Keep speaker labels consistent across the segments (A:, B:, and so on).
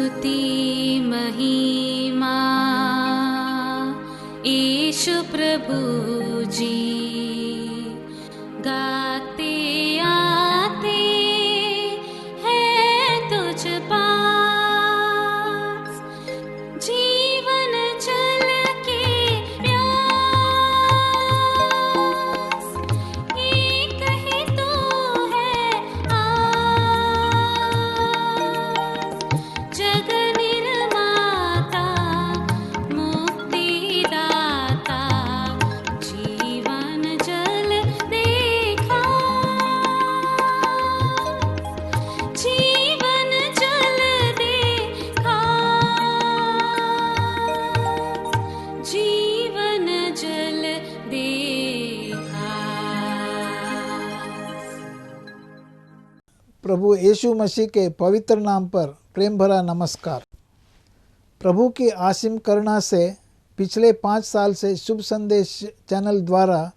A: स्तुति महिमा ईशु प्रभु जी गाते आते हैं तुझ पास जीवन जल के प्यास एक ही तो है आस जग निर्माता मुक्तिदाता जीवन जल देखा जीवन जल देखा जीवन जल देखा।
B: प्रभु यीशु मसीह के पवित्र नाम पर प्रेम भरा नमस्कार। प्रभु की असीम करुणा से पिछले 5 साल से शुभ संदेश चैनल द्वारा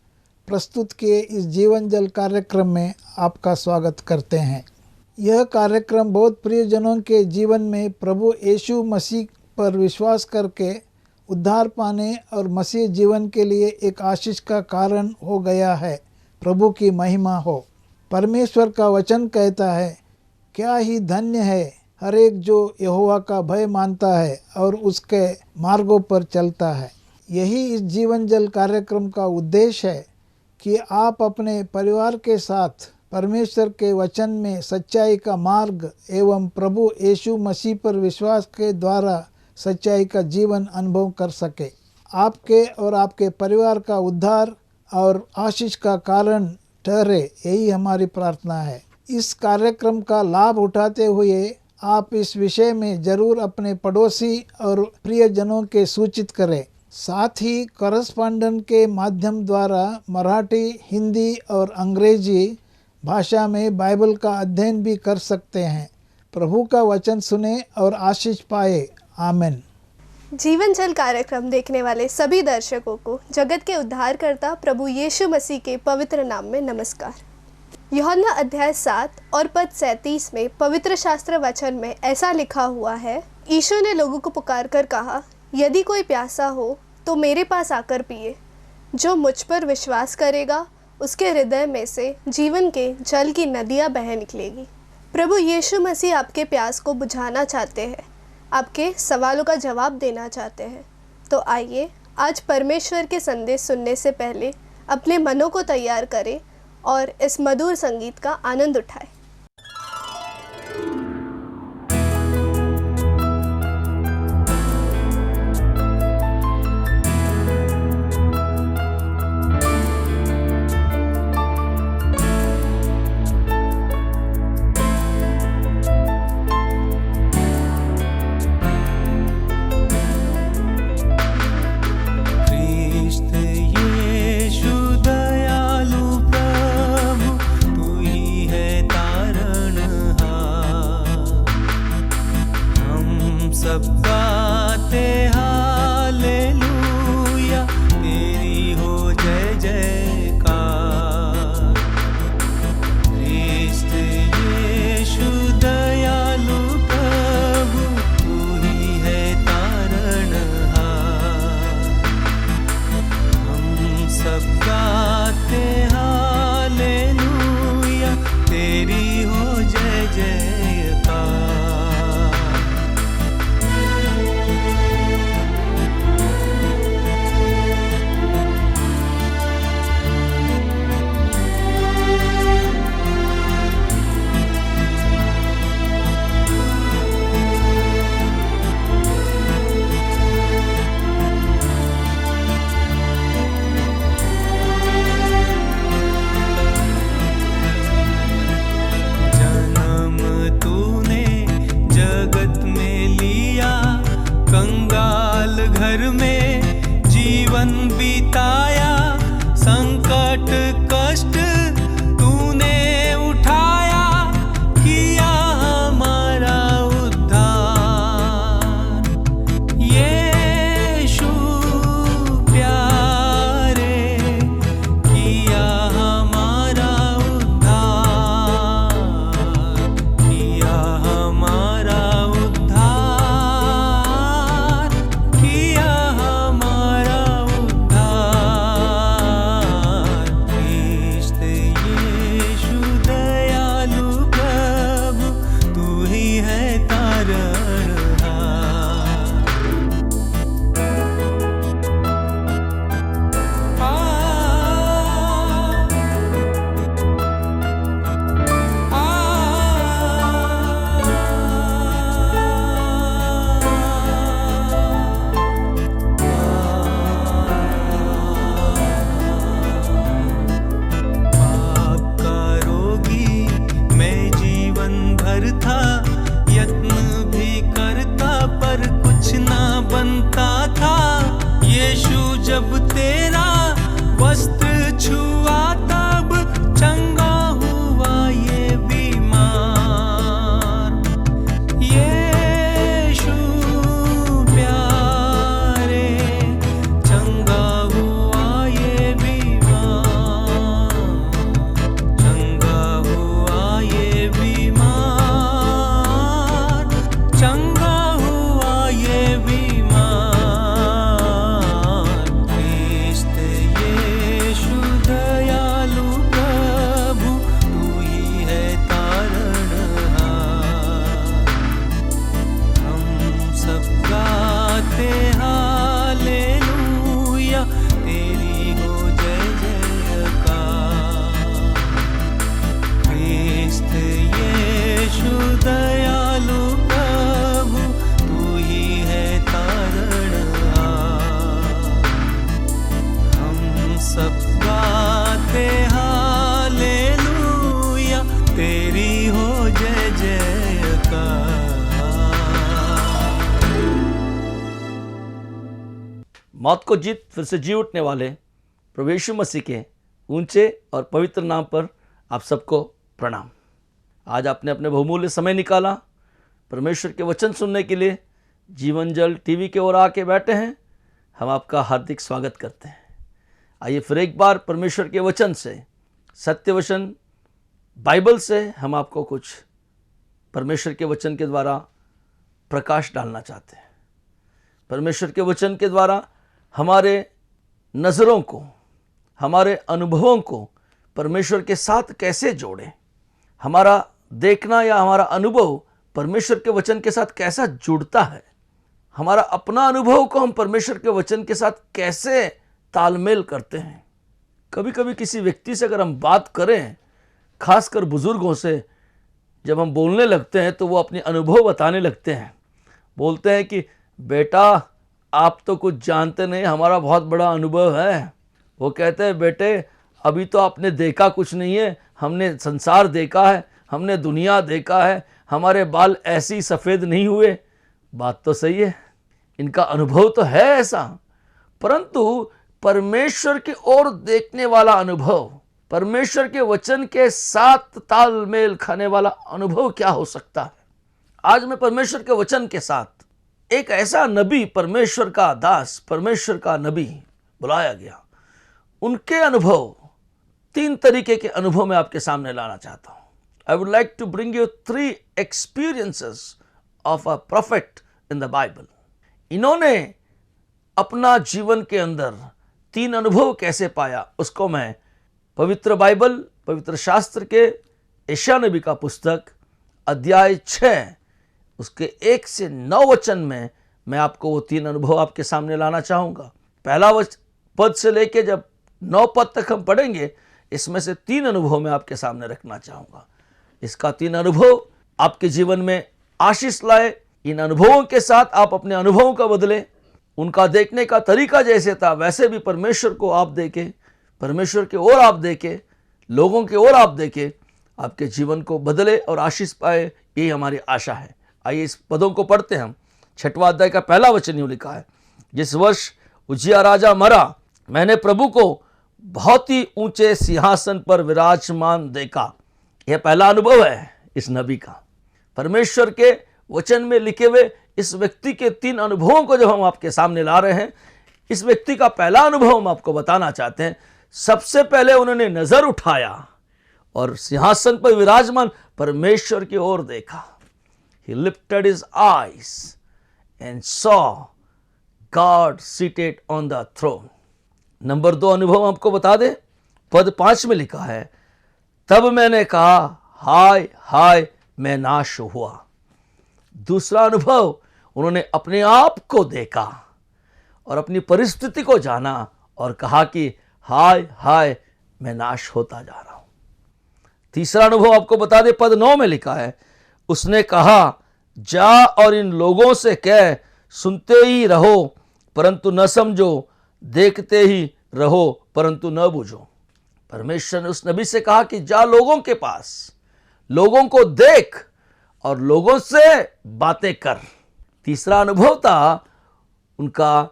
B: प्रस्तुत किए इस जीवन जल कार्यक्रम में आपका स्वागत करते हैं। यह कार्यक्रम बहुत प्रियजनों के जीवन में प्रभु यीशु मसीह पर विश्वास करके उद्धार पाने और मसीह जीवन के लिए एक आशीष का कारण हो गया है। प्रभु की महिमा हो। परमेश्वर का वचन कहता है, क्या ही धन्य है हर एक जो यहोवा का भय मानता है और उसके मार्गों पर चलता है। यही इस जीवन जल कार्यक्रम का उद्देश्य है कि आप अपने परिवार के साथ परमेश्वर के वचन में सच्चाई का मार्ग एवं प्रभु यीशु मसीह पर विश्वास के द्वारा सच्चाई का जीवन अनुभव कर सके। आपके और आपके परिवार का उद्धार और आशीष का कारण ठहरे, यही हमारी प्रार्थना है। इस कार्यक्रम का लाभ उठाते हुए आप इस विषय में जरूर अपने पड़ोसी और प्रियजनों के सूचित करें। साथ ही कॉरेस्पॉन्डेंट के माध्यम द्वारा मराठी, हिंदी और अंग्रेजी भाषा में बाइबल का अध्ययन भी कर सकते हैं। प्रभु का वचन सुने और आशीष पाए। आमीन।
C: जीवन जल कार्यक्रम देखने वाले सभी दर्शकों को जगत के उद्धारकर्ता प्रभु यीशु मसीह के पवित्र नाम में नमस्कार। यूहन्ना अध्याय 7 और पद 37 में पवित्र शास्त्र वचन में ऐसा लिखा हुआ है, यीशु ने लोगों को पुकार कर कहा, यदि कोई प्यासा हो तो मेरे पास आकर पिए। जो मुझ पर विश्वास करेगा उसके हृदय में से जीवन के जल की नदियाँ बह निकलेगी। प्रभु यीशु मसीह आपके प्यास को बुझाना चाहते हैं, आपके सवालों का जवाब देना चाहते हैं। तो आइए आज परमेश्वर के संदेश सुनने से पहले अपने मनों को तैयार करें और इस मधुर संगीत का आनंद उठाएं।
D: पर कुछ ना बनता था। यीशु जब तेरा वस्त्र छुआ तब चंगा हुआ ये बीमार। यीशु प्यारे, चंगा हुआ ये बीमार, चंगा हुआ ये बीमार, चंगा हुआ ये बीमार। क्रिस्त यीशु दयालु प्रभु, तू ही है तारणहार। हम सब गाते हालेलुया, तेरी हो जय जयकार। क्रिस्त यीशु दयालु प्रभु, तू ही है तारणहार। हम सब गाते हालेलुया, तेरी हो जय जयकार।
E: मौत को जीत फिर से जी उठने वाले प्रभु यीशु मसीह के ऊंचे और पवित्र नाम पर आप सबको प्रणाम। आज आपने अपने बहुमूल्य समय निकाला परमेश्वर के वचन सुनने के लिए। जीवन जल टीवी के ओर आके बैठे हैं, हम आपका हार्दिक स्वागत करते हैं। आइए फिर एक बार परमेश्वर के वचन से, सत्य वचन बाइबल से हम आपको कुछ परमेश्वर के वचन के द्वारा प्रकाश डालना चाहते हैं। परमेश्वर के वचन के द्वारा हमारे नज़रों को, हमारे अनुभवों को परमेश्वर के साथ कैसे जोड़ें, हमारा देखना या हमारा अनुभव परमेश्वर के वचन के साथ कैसा जुड़ता है, हमारा अपना अनुभव को हम परमेश्वर के वचन के साथ कैसे तालमेल करते हैं। कभी कभी किसी व्यक्ति से अगर हम बात करें, खासकर बुजुर्गों से जब हम बोलने लगते हैं तो वो अपने अनुभव बताने लगते हैं। बोलते हैं कि बेटा आप तो कुछ जानते नहीं, हमारा बहुत बड़ा अनुभव है। वो कहते हैं बेटे अभी तो आपने देखा कुछ नहीं है, हमने संसार देखा है, हमने दुनिया देखा है, हमारे बाल ऐसे ही सफ़ेद नहीं हुए। बात तो सही है, इनका अनुभव तो है ऐसा, परंतु परमेश्वर की ओर देखने वाला अनुभव, परमेश्वर के वचन के साथ तालमेल खाने वाला अनुभव क्या हो सकता है। आज मैं परमेश्वर के वचन के साथ एक ऐसा नबी, परमेश्वर का दास, परमेश्वर का नबी बुलाया गया, उनके अनुभव, 3 तरीके के अनुभव मैं आपके सामने लाना चाहता हूं। I would like to bring you 3 experiences of a prophet in the Bible. इन्होंने अपना जीवन के अंदर 3 अनुभव कैसे पाया, उसको मैं पवित्र बाइबल, पवित्र शास्त्र के यशायाह नबी का पुस्तक अध्याय 6 उसके 1 से 9 वचन में मैं आपको वो 3 अनुभव आपके सामने लाना चाहूँगा। पहला पद से लेके जब 9 पद तक हम पढ़ेंगे, इसमें से 3 अनुभव मैं आपके सामने रखना चाहूँगा। इसका 3 अनुभव आपके जीवन में आशीष लाए। इन अनुभवों के साथ आप अपने अनुभवों का बदले। उनका देखने का तरीका जैसे था वैसे भी परमेश्वर को आप देखें, परमेश्वर के ओर आप देखें, लोगों के ओर आप देखें, आपके जीवन को बदले और आशीष पाए, यही हमारी आशा है। आइए इस पदों को पढ़ते हैं हम। 6वां अध्याय का पहला वचन यूं लिखा है, जिस वर्ष उज्जियाह राजा मरा, मैंने प्रभु को बहुत ही ऊंचे सिंहासन पर विराजमान देखा। यह पहला अनुभव है इस नबी का। परमेश्वर के वचन में लिखे हुए इस व्यक्ति के 3 अनुभवों को जब हम आपके सामने ला रहे हैं, इस व्यक्ति का पहला अनुभव हम आपको बताना चाहते हैं। सबसे पहले उन्होंने नजर उठाया और सिंहासन पर विराजमान परमेश्वर की ओर देखा। He lifted his eyes and saw God seated on the throne. Number 2 अनुभव आपको बता दे, पद 5 में लिखा है, तब मैंने कहा हाय हाय मैं नाश हुआ। दूसरा अनुभव, उन्होंने अपने आप को देखा और अपनी परिस्थिति को जाना और कहा कि हाय हाय मैं नाश होता जा रहा हूं। तीसरा अनुभव आपको बता दे, पद 9 में लिखा है, उसने कहा जा और इन लोगों से कह, सुनते ही रहो परंतु न समझो, देखते ही रहो परंतु न बूझो। परमेश्वर ने उस नबी से कहा कि जा लोगों के पास, लोगों को देख और लोगों से बातें कर। तीसरा अनुभव था उनका,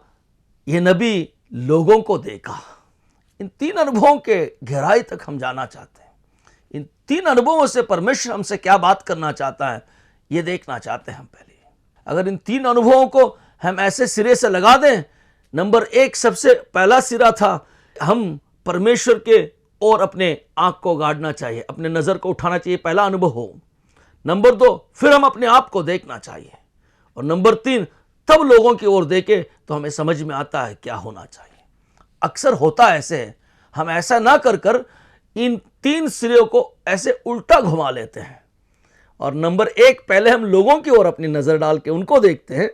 E: ये नबी लोगों को देखा। इन 3 अनुभवों के गहराई तक हम जाना चाहते हैं। इन 3 अनुभवों से परमेश्वर हमसे क्या बात करना चाहता है, ये देखना चाहते हैं हम पहले। अगर इन 3 अनुभवों को हम ऐसे सिरे से लगा दें, नंबर 1 सबसे पहला सिरा था, हम परमेश्वर के और अपने आंख को गाड़ना चाहिए, अपने नज़र को उठाना चाहिए, पहला अनुभव हो। नंबर 2 फिर हम अपने आप को देखना चाहिए। और नंबर 3 तब लोगों की ओर देखे तो हमें समझ में आता है क्या होना चाहिए। अक्सर होता ऐसे है, हम ऐसा ना कर कर इन 3 सिरों को ऐसे उल्टा घुमा लेते हैं। और नंबर 1 पहले हम लोगों की ओर अपनी नज़र डाल के उनको देखते हैं,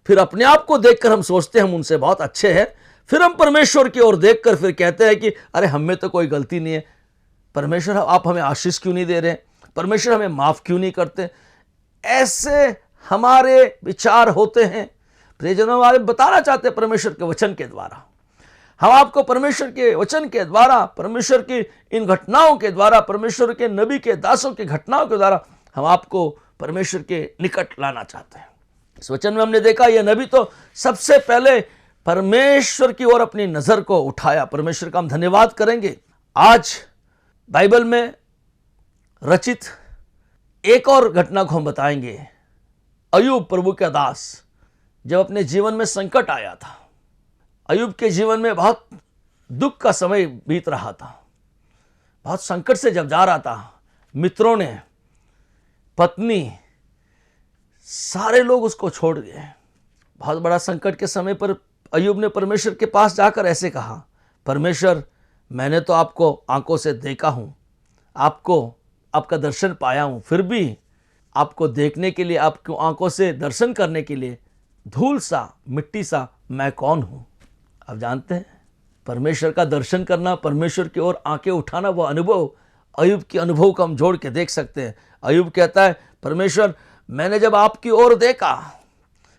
E: फिर अपने आप को देखकर हम सोचते हैं हम उनसे बहुत अच्छे हैं, फिर हम परमेश्वर की ओर देखकर फिर कहते हैं कि अरे हम में तो कोई गलती नहीं है, परमेश्वर आप हमें आशीष क्यों नहीं दे रहे, परमेश्वर हमें माफ़ क्यों नहीं करते। ऐसे हमारे विचार होते हैं। प्रियजनों, वाले बताना चाहते हैं परमेश्वर के वचन के द्वारा, हम आपको परमेश्वर के वचन के द्वारा, परमेश्वर की इन घटनाओं के द्वारा, परमेश्वर के नबी के दासों की घटनाओं के द्वारा हम आपको परमेश्वर के निकट लाना चाहते हैं। इस वचन में हमने देखा यह नबी तो सबसे पहले परमेश्वर की ओर अपनी नज़र को उठाया। परमेश्वर का हम धन्यवाद करेंगे। आज बाइबल में रचित एक और घटना को हम बताएंगे। अय्यूब प्रभु का दास जब अपने जीवन में संकट आया था, अय्यूब के जीवन में बहुत दुख का समय बीत रहा था, बहुत संकट से जब जा रहा था, मित्रों ने, पत्नी, सारे लोग उसको छोड़ गए। बहुत बड़ा संकट के समय पर अय्यूब ने परमेश्वर के पास जाकर ऐसे कहा, परमेश्वर मैंने तो आपको आंखों से देखा हूँ, आपको आपका दर्शन पाया हूँ, फिर भी आपको देखने के लिए, आपको आंखों से दर्शन करने के लिए धूल सा, मिट्टी सा मैं कौन हूँ। आप जानते हैं परमेश्वर का दर्शन करना, परमेश्वर की ओर आंखें उठाना, वो अनुभव अय्यूब के अनुभव को हम जोड़ के देख सकते हैं। अय्यूब कहता है परमेश्वर मैंने जब आपकी ओर देखा,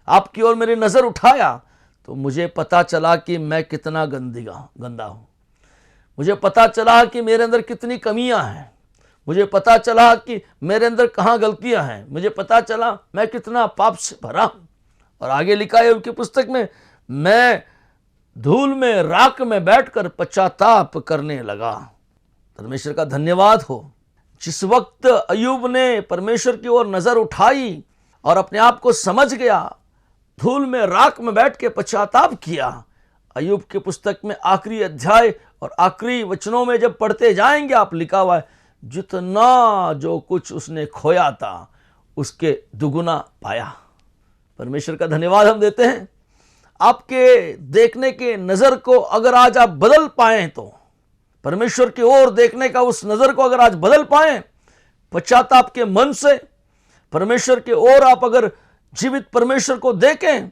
E: आपकी ओर मेरी नज़र उठाया तो मुझे पता चला कि मैं कितना गंदा हूँ। मुझे पता चला कि मेरे अंदर कितनी कमियां हैं। मुझे पता चला कि मेरे अंदर कहाँ गलतियां हैं। मुझे पता चला मैं कितना पाप से भरा हूँ। और आगे लिखा है उनकी पुस्तक में, मैं धूल में, राख में बैठकर पश्चाताप करने लगा। परमेश्वर का धन्यवाद हो। जिस वक्त अय्यूब ने परमेश्वर की ओर नज़र उठाई और अपने आप को समझ गया, धूल में, राख में बैठ के पश्चाताप किया, अय्यूब की पुस्तक में आखिरी अध्याय और आखिरी वचनों में जब पढ़ते जाएंगे आप, लिखा हुआ है जितना जो कुछ उसने खोया था उसके दुगुना पाया। परमेश्वर का धन्यवाद हम देते हैं। आपके देखने के नज़र को अगर आज आप बदल पाएं, तो परमेश्वर की ओर देखने का उस नज़र को अगर आज बदल पाएं, पश्चाताप के मन से परमेश्वर की ओर आप अगर जीवित परमेश्वर को देखें,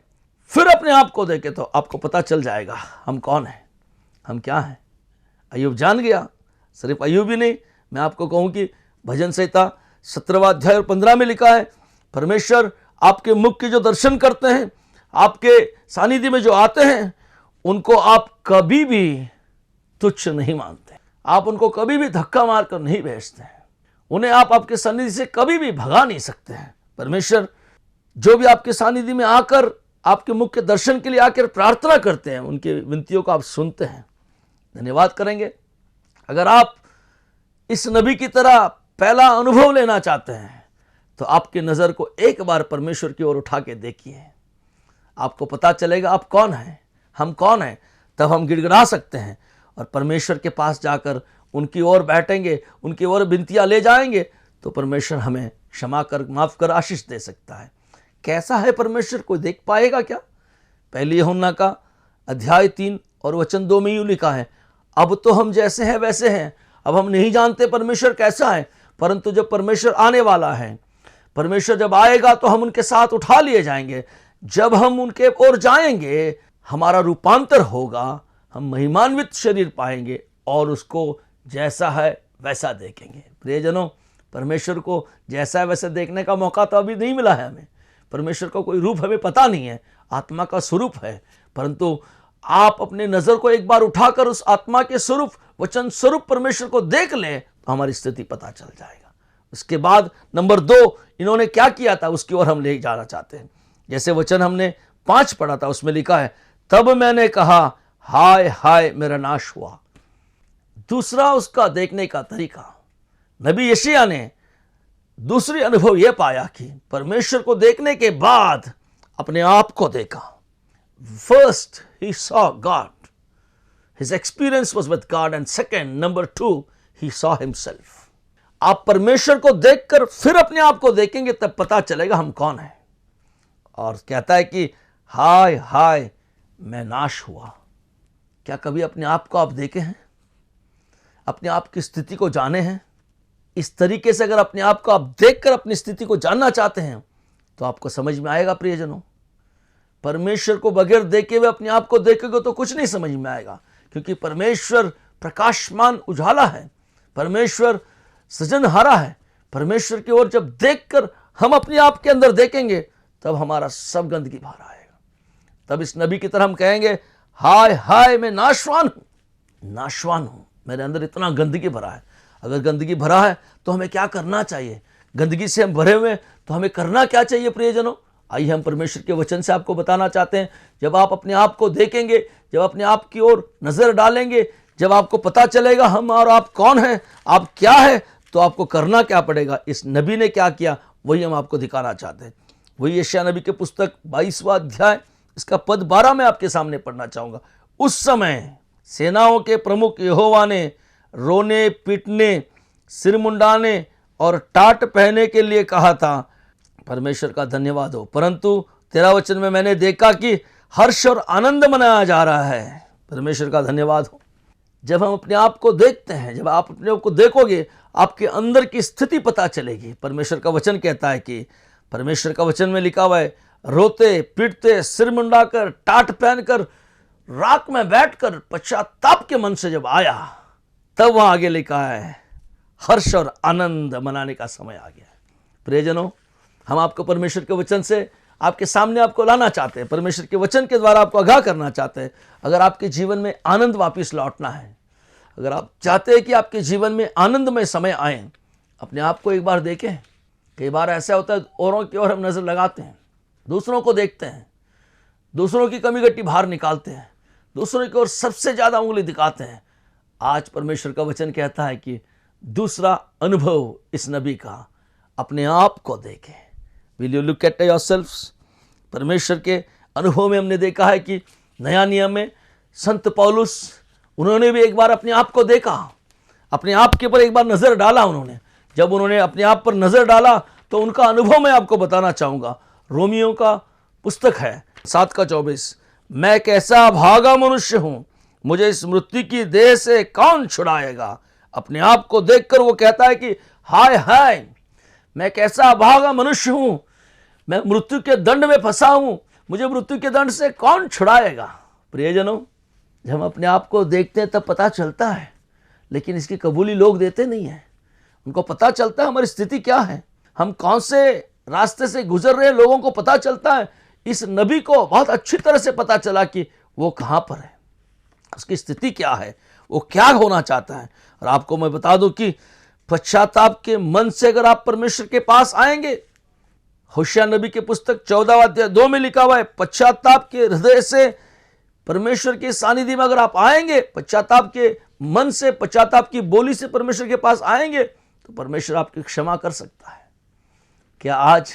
E: फिर अपने आप को देखें, तो आपको पता चल जाएगा हम कौन हैं, हम क्या हैं। अय्यूब जान गया। सिर्फ अय्यूब ही नहीं, मैं आपको कहूं कि भजन संहिता 17वां अध्याय और 15 में लिखा है, परमेश्वर आपके मुख के जो दर्शन करते हैं, आपके सानिध्य में जो आते हैं, उनको आप कभी भी तुच्छ नहीं मानते। आप उनको कभी भी धक्का मारकर नहीं भेजते हैं। उन्हें आप आपके सानिध्य से कभी भी भगा नहीं सकते हैं। परमेश्वर जो भी आपके सानिध्य में आकर आपके मुख के दर्शन के लिए आकर प्रार्थना करते हैं, उनकी विनतियों को आप सुनते हैं। धन्यवाद करेंगे। अगर आप इस नबी की तरह पहला अनुभव लेना चाहते हैं, तो आपकी नज़र को एक बार परमेश्वर की ओर उठा के देखिए। आपको पता चलेगा आप कौन हैं, हम कौन हैं। तब हम गिड़गिड़ा सकते हैं और परमेश्वर के पास जाकर उनकी ओर बैठेंगे, उनकी ओर विनतियाँ ले जाएंगे, तो परमेश्वर हमें क्षमा कर, माफ़ कर, आशीष दे सकता है। कैसा है परमेश्वर, कोई देख पाएगा क्या? पहली यूहन्ना का अध्याय 3 और वचन 2 में यूँ लिखा है, अब तो हम जैसे हैं वैसे हैं। अब हम नहीं जानते परमेश्वर कैसा है, परंतु जब परमेश्वर आने वाला है, परमेश्वर जब आएगा तो हम उनके साथ उठा लिए जाएंगे। जब हम उनके ओर जाएंगे, हमारा रूपांतर होगा, हम महिमान्वित शरीर पाएंगे और उसको जैसा है वैसा देखेंगे। प्रियजनों, परमेश्वर को जैसा है वैसा देखने का मौका तो अभी नहीं मिला है हमें। परमेश्वर का कोई रूप हमें पता नहीं है, आत्मा का स्वरूप है, परंतु आप अपने नज़र को एक बार उठाकर उस आत्मा के स्वरूप, वचन स्वरूप परमेश्वर को देख लें, तो हमारी स्थिति पता चल जाएगा। उसके बाद नंबर 2, इन्होंने क्या किया था, उसकी ओर हम ले जाना चाहते हैं। जैसे वचन हमने 5 पढ़ा था, उसमें लिखा है, तब मैंने कहा हाय हाय मेरा नाश हुआ। दूसरा उसका देखने का तरीका, नबी यशायाह ने दूसरी अनुभव यह पाया कि परमेश्वर को देखने के बाद अपने आप को देखा। First he saw God, his experience was with God, and second, number 2, he saw himself. आप परमेश्वर को देखकर फिर अपने आप को देखेंगे, तब पता चलेगा हम कौन हैं। और कहता है कि हाय हाय मैं नाश हुआ। क्या कभी अपने आप को आप देखे हैं? अपने आप की स्थिति को जाने हैं? इस तरीके से अगर अपने आप को आप देखकर अपनी स्थिति को जानना चाहते हैं तो आपको समझ में आएगा प्रियजनों। परमेश्वर को बगैर देखे हुए अपने आप को देखेंगे तो कुछ नहीं समझ में आएगा, क्योंकि परमेश्वर प्रकाशमान उजाला है, परमेश्वर सृजनहारा है। परमेश्वर की ओर जब देखकर हम अपने आप के अंदर देखेंगे तब हमारा सब गंदगी बाहर आएगा। तब इस नबी की तरह हम कहेंगे, हाय हाय मैं नाशवान हूं, नाशवान हूं, मेरे अंदर इतना गंदगी भरा है। अगर गंदगी भरा है तो हमें क्या करना चाहिए? गंदगी से हम भरे हुए हैं तो हमें करना क्या चाहिए प्रियजनों? आइए हम परमेश्वर के वचन से आपको बताना चाहते हैं। जब आप अपने आप को देखेंगे, जब अपने आप की ओर नजर डालेंगे, जब आपको पता चलेगा हम और आप कौन हैं, आप क्या है, तो आपको करना क्या पड़ेगा। इस नबी ने क्या किया वही हम आपको दिखाना चाहते हैं। वही यशायाह नबी के पुस्तक 22वां अध्याय इसका पद 12 में आपके सामने पढ़ना चाहूंगा। उस समय सेनाओं के प्रमुख यहोवा ने रोने, पीटने, सिर मुंडाने और टाट पहने के लिए कहा था। परमेश्वर का धन्यवाद हो। परंतु 13 वचन में मैंने देखा कि हर्ष और आनंद मनाया जा रहा है। परमेश्वर का धन्यवाद हो। जब हम अपने आप को देखते हैं, जब आप अपने आप को देखोगे, आपके अंदर की स्थिति पता चलेगी। परमेश्वर का वचन कहता है कि परमेश्वर का वचन में लिखा हुआ है, रोते पीटते, सिर मुंडाकर, टाट पहनकर, राख में बैठकर पश्चाताप के मन से जब आया, तब वहां आगे लिखा है हर्ष और आनंद मनाने का समय आ गया। प्रियजनों, हम आपको परमेश्वर के वचन से आपके सामने आपको लाना चाहते हैं, परमेश्वर के वचन के द्वारा आपको आगाह करना चाहते हैं। अगर आपके जीवन में आनंद वापिस लौटना है, अगर आप चाहते हैं कि आपके जीवन में आनंदमय समय आए, अपने आप को एक बार देखें। कई बार ऐसा होता है औरों की ओर हम नजर लगाते हैं, दूसरों को देखते हैं, दूसरों की कमी गट्टी बाहर निकालते हैं, दूसरों की ओर सबसे ज्यादा उंगली दिखाते हैं। आज परमेश्वर का वचन कहता है कि दूसरा अनुभव इस नबी का, अपने आप को देखें। Will you look at yourselves? परमेश्वर के अनुभव में हमने देखा है कि नया नियम में संत पौलुस, उन्होंने भी एक बार अपने आप को देखा, अपने आप के ऊपर एक बार नजर डाला उन्होंने। जब उन्होंने अपने आप पर नजर डाला तो उनका अनुभव मैं आपको बताना चाहूंगा। रोमियो का पुस्तक है 7:24, मैं कैसा भागा मनुष्य हूं, मुझे इस मृत्यु की देह से कौन छुड़ाएगा। अपने आप को देखकर वो कहता है कि हाय हाय मैं कैसा भागा मनुष्य हूं, मैं मृत्यु के दंड में फंसा हूं, मुझे मृत्यु के दंड से कौन छुड़ाएगा। प्रियजनों, जब हम अपने आप को देखते हैं तब पता चलता है, लेकिन इसकी कबूली लोग देते नहीं हैं। उनको पता चलता है हमारी स्थिति क्या है, हम कौन से रास्ते से गुजर रहे हैं, लोगों को पता चलता है। इस नबी को बहुत अच्छी तरह से पता चला कि वो कहां पर है, उसकी स्थिति क्या है, वो क्या होना चाहता है। और आपको मैं बता दूं कि पश्चाताप के मन से अगर आप परमेश्वर के पास आएंगे, होशिया नबी के पुस्तक 14:2 में लिखा हुआ है, पश्चाताप के हृदय से परमेश्वर के सानिध्य में अगर आप आएंगे, पश्चाताप के मन से, पश्चाताप की बोली से परमेश्वर के पास आएंगे, तो परमेश्वर आपकी क्षमा कर सकता है। क्या आज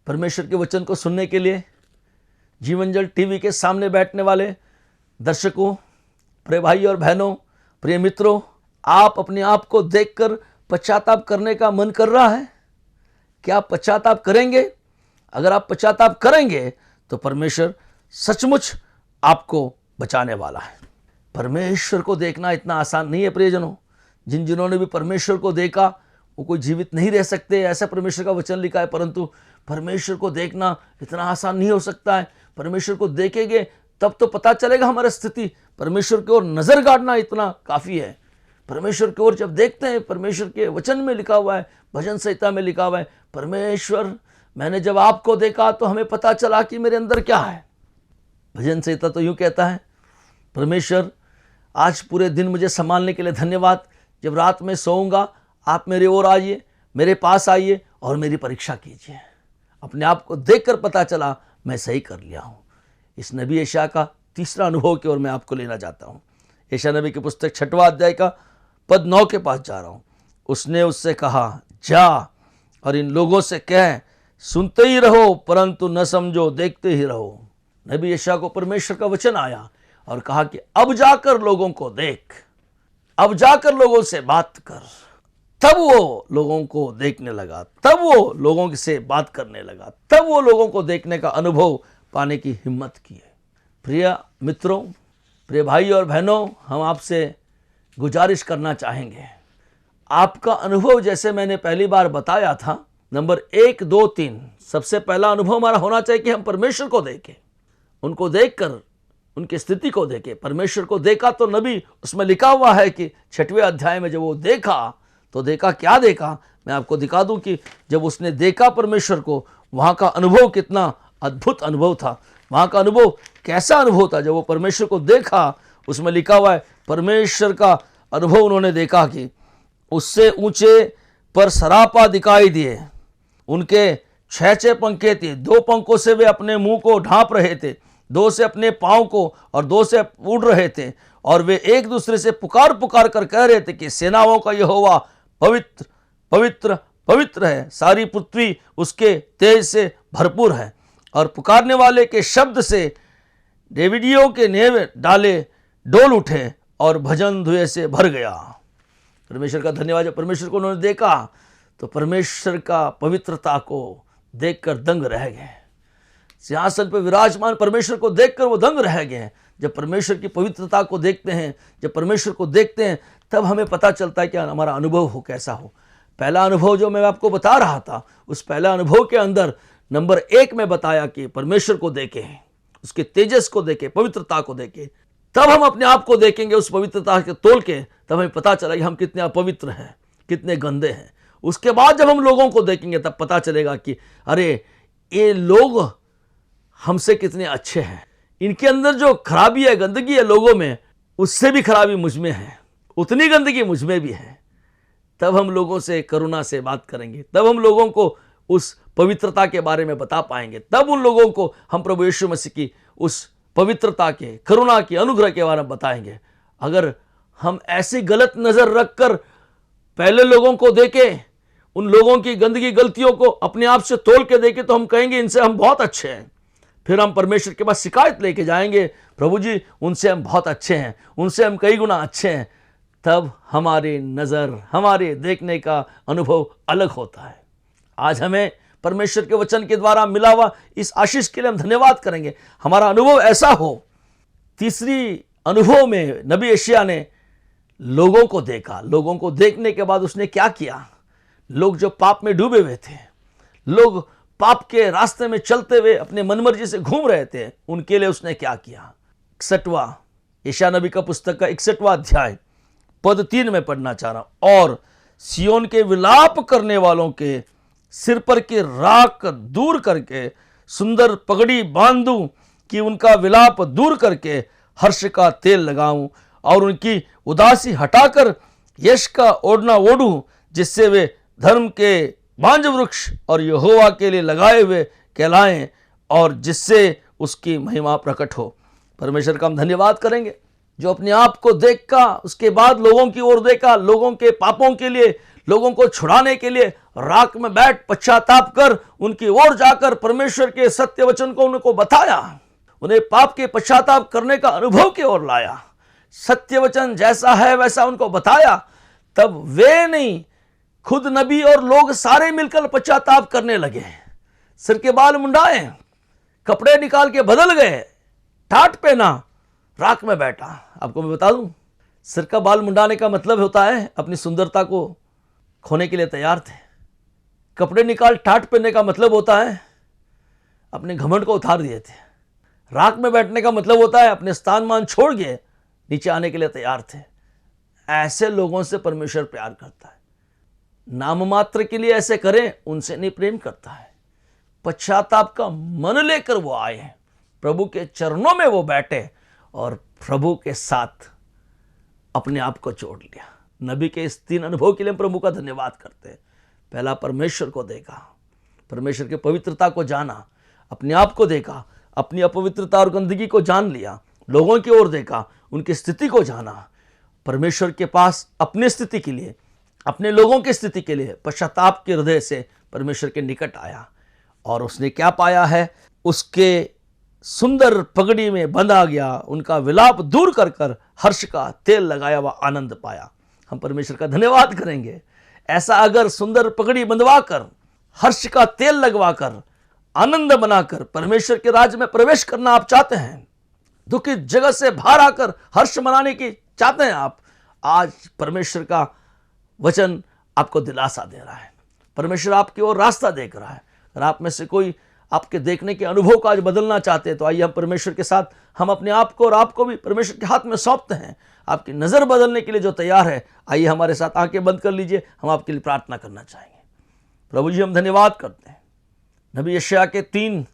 E: परमेश्वर के वचन को सुनने के लिए जीवन जल टीवी के सामने बैठने वाले दर्शकों, प्रिय भाई और बहनों, प्रिय मित्रों, आप अपने आप को देखकर पश्चाताप करने का मन कर रहा है? क्या आप पश्चाताप करेंगे? अगर आप पश्चाताप करेंगे तो परमेश्वर सचमुच आपको बचाने वाला है। परमेश्वर को देखना इतना आसान नहीं है प्रियजनों। जिन्होंने भी परमेश्वर को देखा वो कोई जीवित नहीं रह सकते, ऐसा परमेश्वर का वचन लिखा है। परंतु परमेश्वर को देखना इतना आसान नहीं हो सकता है। परमेश्वर को देखेंगे तब तो पता चलेगा हमारी स्थिति। परमेश्वर की ओर नजर गाड़ना इतना काफी है। परमेश्वर की ओर जब देखते हैं, परमेश्वर के वचन में लिखा हुआ है, भजन संहिता में लिखा हुआ है, परमेश्वर मैंने जब आपको देखा तो हमें पता चला कि मेरे अंदर क्या है। भजन संहिता तो यूं कहता है, परमेश्वर आज पूरे दिन मुझे संभालने के लिए धन्यवाद। जब रात में सोऊंगा आप मेरे ओर आइए, मेरे पास आइए और मेरी परीक्षा कीजिए। अपने आप को देखकर पता चला मैं सही कर लिया हूँ। इस नबी यशायाह का तीसरा अनुभव की ओर मैं आपको लेना चाहता हूँ। यशायाह नबी की पुस्तक 6वां अध्याय का पद 9 के पास जा रहा हूँ। उसने उससे कहा, जा और इन लोगों से कह, सुनते ही रहो परंतु न समझो, देखते ही रहो। नबी यशायाह को परमेश्वर का वचन आया और कहा कि अब जाकर लोगों को देख, अब जाकर लोगों से बात कर। तब वो लोगों को देखने लगा, तब वो लोगों से बात करने लगा, तब वो लोगों को देखने का अनुभव पाने की हिम्मत की है। प्रिय मित्रों, प्रिय भाई और बहनों, हम आपसे गुजारिश करना चाहेंगे, आपका अनुभव जैसे मैंने पहली बार बताया था, नंबर 1, 2, 3, सबसे पहला अनुभव हमारा होना चाहिए कि हम परमेश्वर को देखें, उनको देखकर उनकी स्थिति को देखें। परमेश्वर को देखा तो नबी, उसमें लिखा हुआ है कि 6वें अध्याय में जब वो देखा तो देखा, क्या देखा, मैं आपको दिखा दूं कि जब उसने देखा परमेश्वर को, वहाँ का अनुभव कितना अद्भुत अनुभव था। वहाँ का अनुभव कैसा अनुभव था? जब वो परमेश्वर को देखा, उसमें लिखा हुआ है, परमेश्वर का अनुभव उन्होंने देखा कि उससे ऊंचे पर सरापा दिखाई दिए, उनके 6 पंखे थे, 2 पंखों से वे अपने मुंह को ढांप रहे थे, 2 से अपने पाँव को और 2 से उड़ रहे थे, और वे एक दूसरे से पुकार पुकार कर कह रहे थे कि सेनाओं का यहोवा पवित्र पवित्र पवित्र है, सारी पृथ्वी उसके तेज से भरपूर है। और पुकारने वाले के शब्द से डेविडियों के नेव डाले डोल उठे और भजन धुएं से भर गया। परमेश्वर का धन्यवाद। जब परमेश्वर को उन्होंने देखा तो परमेश्वर का पवित्रता को देखकर दंग रह गए। सिंहासन पर विराजमान परमेश्वर को देखकर वो दंग रह गए। जब परमेश्वर की पवित्रता को देखते हैं, जब परमेश्वर को देखते हैं, तब हमें पता चलता है कि हमारा अनुभव हो कैसा हो। पहला अनुभव जो मैं आपको बता रहा था, उस पहला अनुभव के अंदर नंबर 1 में बताया कि परमेश्वर को देखें, उसके तेजस को देखें, पवित्रता को देखें। तब हम अपने आप को देखेंगे उस पवित्रता के तोल के, तब हमें पता चला कि हम कितने अपवित्र हैं, कितने गंदे हैं। उसके बाद जब हम लोगों को देखेंगे तब पता चलेगा कि अरे ये लोग हमसे कितने अच्छे हैं। इनके अंदर जो खराबी है, गंदगी है लोगों में, उससे भी खराबी मुझ में है, उतनी गंदगी मुझ में भी है। तब हम लोगों से करुणा से बात करेंगे, तब हम लोगों को उस पवित्रता के बारे में बता पाएंगे, तब उन लोगों को हम प्रभु यीशु मसीह की उस पवित्रता के, करुणा के, अनुग्रह के बारे में बताएंगे। अगर हम ऐसी गलत नज़र रखकर पहले लोगों को देखें, उन लोगों की गंदगी गलतियों को अपने आप से तोल के देखें, तो हम कहेंगे इनसे हम बहुत अच्छे हैं। फिर हम परमेश्वर के पास शिकायत लेके जाएंगे, प्रभु जी उनसे हम बहुत अच्छे हैं, उनसे हम कई गुना अच्छे हैं। तब हमारी नज़र, हमारे देखने का अनुभव अलग होता है। आज हमें परमेश्वर के वचन के द्वारा मिला हुआ इस आशीष के लिए हम धन्यवाद करेंगे। हमारा अनुभव ऐसा हो। तीसरी अनुभव में नबी यशायाह ने लोगों को देखा। लोगों को देखने के बाद उसने क्या किया? लोग जो पाप में डूबे हुए थे, लोग पाप के रास्ते में चलते हुए अपने मनमर्जी से घूम रहे थे, उनके लिए उसने क्या किया? 61वां यशायाह नबी का पुस्तक का 61वां अध्याय पद 3 में पढ़ना चाह रहा हूं। और सियोन के विलाप करने वालों के सिर पर की राख दूर करके सुंदर पगड़ी बांधूं कि उनका विलाप दूर करके हर्ष का तेल लगाऊं और उनकी उदासी हटाकर यश का ओढ़ना ओढ़ूं, जिससे वे धर्म के बांज वृक्ष और यहोवा के लिए लगाए हुए कहलाएं और जिससे उसकी महिमा प्रकट हो। परमेश्वर का हम धन्यवाद करेंगे जो अपने आप को देखा, उसके बाद लोगों की ओर देखा, लोगों के पापों के लिए, लोगों को छुड़ाने के लिए राख में बैठ पश्चाताप कर उनकी ओर जाकर परमेश्वर के सत्य वचन को उनको बताया, उन्हें पाप के पश्चाताप करने का अनुभव की ओर लाया, सत्य वचन जैसा है वैसा उनको बताया। तब वे नहीं, खुद नबी और लोग सारे मिलकर पश्चाताप करने लगे। सिर के बाल मुंडाए, कपड़े निकाल के बदल गए, टाट पहना, राख में बैठा। आपको मैं बता दूं, सिर का बाल मुंडाने का मतलब होता है अपनी सुंदरता को खोने के लिए तैयार थे। कपड़े निकाल टाट पहनने का मतलब होता है अपने घमंड को उतार दिए थे। राख में बैठने का मतलब होता है अपने स्थान मान छोड़ के नीचे आने के लिए तैयार थे। ऐसे लोगों से परमेश्वर प्यार करता है। नाम मात्र के लिए ऐसे करें, उनसे नहीं प्रेम करता है। पश्चाताप का मन लेकर वो आए, प्रभु के चरणों में वो बैठे और प्रभु के साथ अपने आप को जोड़ लिया। नबी के इस 3 अनुभव के लिए हम प्रभु का धन्यवाद करते हैं। पहला, परमेश्वर को देखा, परमेश्वर की पवित्रता को जाना, अपने आप को देखा, अपनी अपवित्रता और गंदगी को जान लिया, लोगों की ओर देखा, उनकी स्थिति को जाना, परमेश्वर के पास अपनी स्थिति के लिए, अपने लोगों की स्थिति के लिए पश्चाताप के हृदय से परमेश्वर के निकट आया। और उसने क्या पाया है? उसके सुंदर पगड़ी में बंधा गया, उनका विलाप दूर कर कर हर्ष का तेल लगाया हुआ आनंद पाया। हम परमेश्वर का धन्यवाद करेंगे। ऐसा अगर सुंदर पगड़ी बंधवा कर, हर्ष का तेल लगवा कर, आनंद बनाकर परमेश्वर के राज्य में प्रवेश करना आप चाहते हैं, दुखी जगत से बाहर आकर हर्ष मनाने की चाहते हैं आप, आज परमेश्वर का वचन आपको दिलासा दे रहा है। परमेश्वर आपकी ओर रास्ता देख रहा है। अगर आप में से कोई आपके देखने के अनुभव को आज बदलना चाहते हैं तो आइए हम परमेश्वर के साथ, हम अपने आप को और आपको भी परमेश्वर के हाथ में सौंपते हैं। आपकी नज़र बदलने के लिए जो तैयार है, आइए हमारे साथ आंखें बंद कर लीजिए, हम आपके लिए प्रार्थना करना चाहेंगे। प्रभु जी, हम धन्यवाद करते हैं नबी यशायाह के 3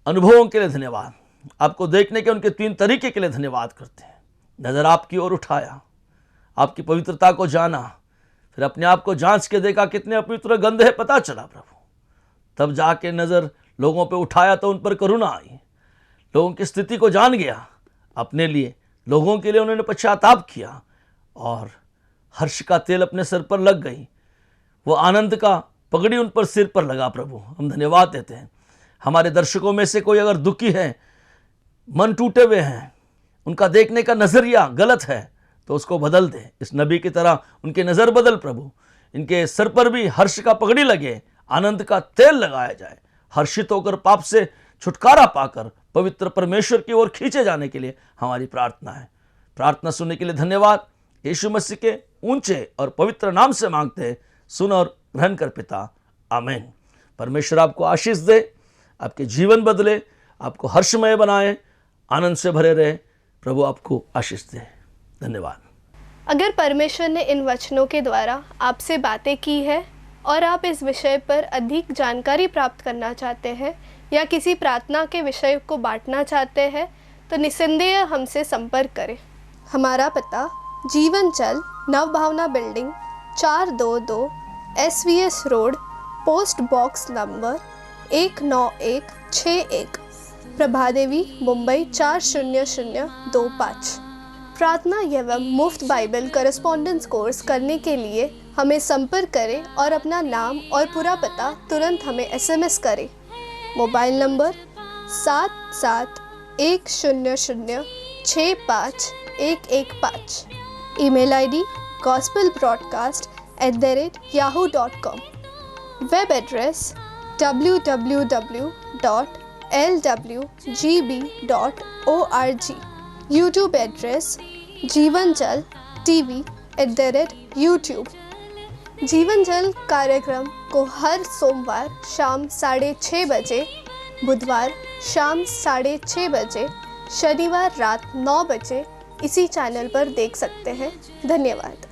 E: अनुभवों के लिए धन्यवाद, आपको देखने के उनके 3 तरीके के लिए धन्यवाद करते हैं। नज़र आपकी ओर उठाया, आपकी पवित्रता को जाना, फिर अपने आप को जांच के देखा कितने अपवित्र गंदे हैं, पता चला प्रभु, तब जाके नज़र लोगों पे उठाया तो उन पर करुणा आई, लोगों की स्थिति को जान गया, अपने लिए, लोगों के लिए उन्होंने पश्चाताप किया और हर्ष का तेल अपने सिर पर लग गई, वो आनंद का पगड़ी उन पर सिर पर लगा। प्रभु, हम धन्यवाद देते हैं। हमारे दर्शकों में से कोई अगर दुखी है, मन टूटे हुए हैं, उनका देखने का नज़रिया गलत है, तो उसको बदल दे। इस नबी की तरह उनकी नज़र बदल प्रभु, इनके सर पर भी हर्ष का पगड़ी लगे, आनंद का तेल लगाया जाए, हर्षित होकर पाप से छुटकारा पाकर पवित्र परमेश्वर की ओर खींचे जाने के लिए हमारी प्रार्थना है। प्रार्थना सुनने के लिए धन्यवाद। यीशु मसीह के ऊंचे और पवित्र नाम से मांगते हैं, सुन और ग्रहण कर पिता, आमीन। परमेश्वर आपको आशीष दे, आपके जीवन बदले, आपको हर्षमय बनाए, आनंद से भरे रहे। प्रभु आपको आशीष दे। धन्यवाद।
C: अगर परमेश्वर ने इन वचनों के द्वारा आपसे बातें की है और आप इस विषय पर अधिक जानकारी प्राप्त करना चाहते हैं या किसी प्रार्थना के विषय को बांटना चाहते हैं तो निस्संदेह हमसे संपर्क करें। हमारा पता जीवन जल Navbhavna building 422 SVS road, post box number 19161, Prabhadevi, Mumbai 40025। प्रार्थना एवं मुफ्त बाइबल करस्पॉन्डेंस कोर्स करने के लिए हमें संपर्क करें और अपना नाम और पूरा पता तुरंत हमें SMS करें। Mobile number 7710065115। Email ID gospelbroadcast@yahoo.com। Web address www.lwgb.org। YouTube address जीवन जल TV@YouTube। जीवन जल कार्यक्रम को हर सोमवार शाम 6:30 बजे, बुधवार शाम 6:30 बजे, शनिवार रात 9 बजे इसी चैनल पर देख सकते हैं। धन्यवाद।